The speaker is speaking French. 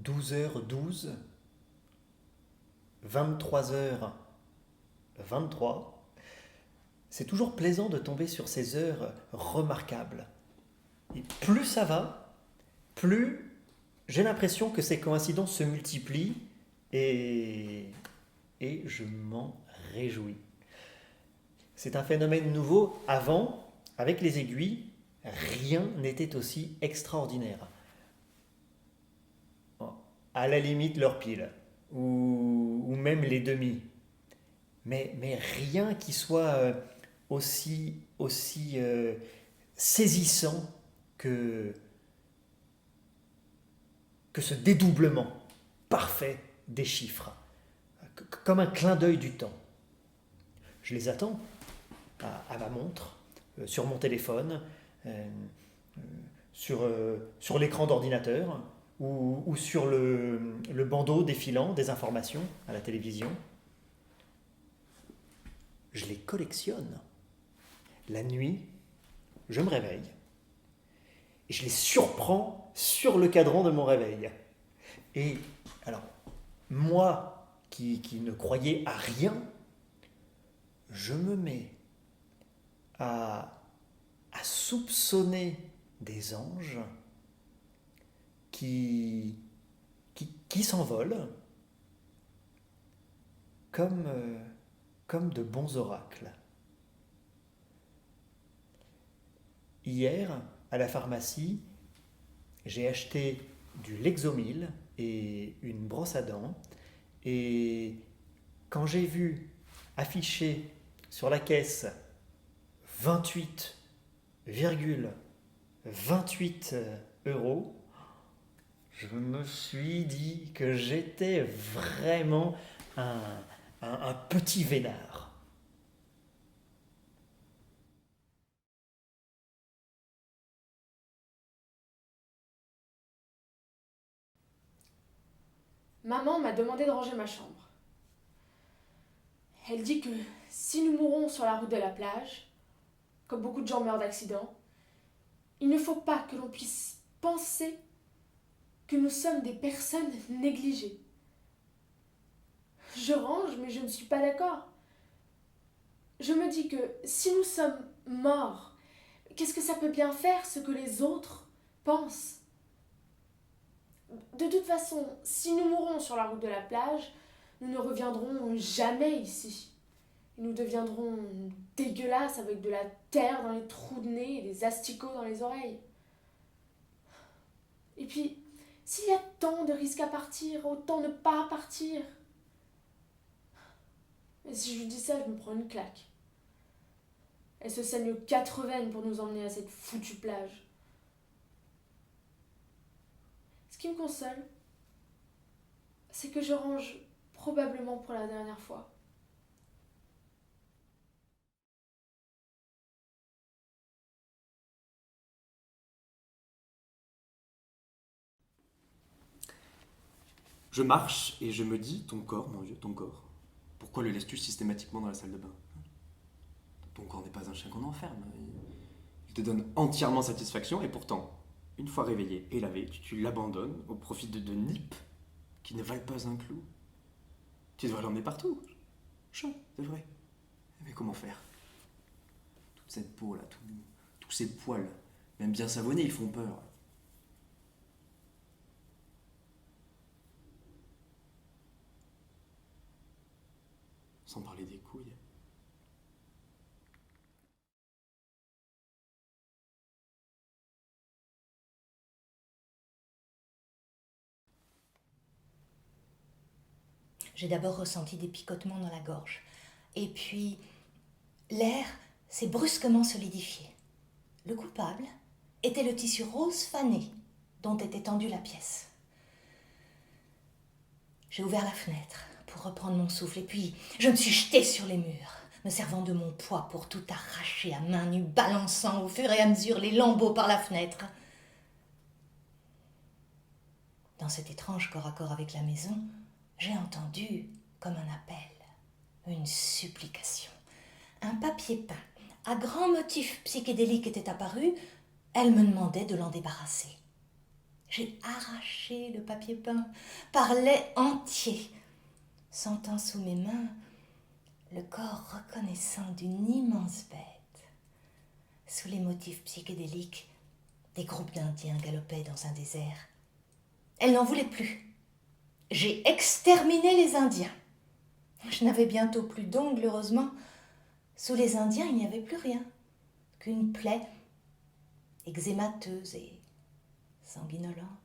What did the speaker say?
12h12, 23h23. C'est toujours plaisant de tomber sur ces heures remarquables. Et plus ça va, plus j'ai l'impression que ces coïncidences se multiplient et, et je m'en réjouis. C'est un phénomène nouveau. Avant, avec les aiguilles, rien n'était aussi extraordinaire. À la limite, leur pile, ou même les demi. Mais rien qui soit aussi saisissant que, que ce dédoublement parfait des chiffres, comme un clin d'œil du temps. Je les attends à ma montre, sur mon téléphone, euh, sur l'écran d'ordinateur ou sur le bandeau défilant des informations à la télévision. Je les collectionne. La nuit, je me réveille et je les surprends sur le cadran de mon réveil. Et alors, moi qui ne croyais à rien, je me mets à soupçonner des anges qui, qui s'envolent comme, comme de bons oracles. Hier, à la pharmacie, j'ai acheté du Lexomil et une brosse à dents. Et quand j'ai vu affiché sur la caisse 28,28 euros, je me suis dit que j'étais vraiment un, un petit vénard. Maman m'a demandé de ranger ma chambre. Elle dit que si nous mourons sur la route de la plage, comme beaucoup de gens meurent d'accident, il ne faut pas que l'on puisse penser que nous sommes des personnes négligées. Je range, mais je ne suis pas d'accord. Je me dis que si nous sommes morts, qu'est-ce que ça peut bien faire ce que les autres pensent? De toute façon, si nous mourons sur la route de la plage, nous ne reviendrons jamais ici. Et nous deviendrons dégueulasses avec de la terre dans les trous de nez et des asticots dans les oreilles. Et puis, s'il y a tant de risques à partir, autant ne pas partir. Et si je lui dis ça, je me prends une claque. Elle se saigne aux 4 veines pour nous emmener à cette foutue plage. Ce qui me console, c'est que je range probablement pour la dernière fois. Je marche et je me dis, ton corps, mon Dieu, ton corps. Pourquoi le laisses-tu systématiquement dans la salle de bain? Ton corps n'est pas un chien qu'on enferme. Il te donne entièrement satisfaction et pourtant, une fois réveillé et lavé, tu l'abandonnes au profit de nippes qui ne valent pas un clou. Tu devrais l'emmener partout. Chat, c'est vrai. Mais comment faire? Toute cette peau là, tous ces poils, même bien savonnés, ils font peur. Sans parler des couilles. J'ai d'abord ressenti des picotements dans la gorge. Et puis, l'air s'est brusquement solidifié. Le coupable était le tissu rose fané dont était tendue la pièce. J'ai ouvert la fenêtre pour reprendre mon souffle et puis je me suis jetée sur les murs, me servant de mon poids pour tout arracher à main nue, balançant au fur et à mesure les lambeaux par la fenêtre. Dans cet étrange corps à corps avec la maison, j'ai entendu comme un appel, une supplication. Un papier peint à grands motifs psychédéliques était apparu, elle me demandait de l'en débarrasser. J'ai arraché le papier peint par lait entier, sentant sous mes mains le corps reconnaissant d'une immense bête. Sous les motifs psychédéliques, des groupes d'Indiens galopaient dans un désert. Elle n'en voulait plus. J'ai exterminé les Indiens. Je n'avais bientôt plus d'ongles, heureusement. Sous les Indiens, il n'y avait plus rien qu'une plaie eczémateuse et sanguinolente.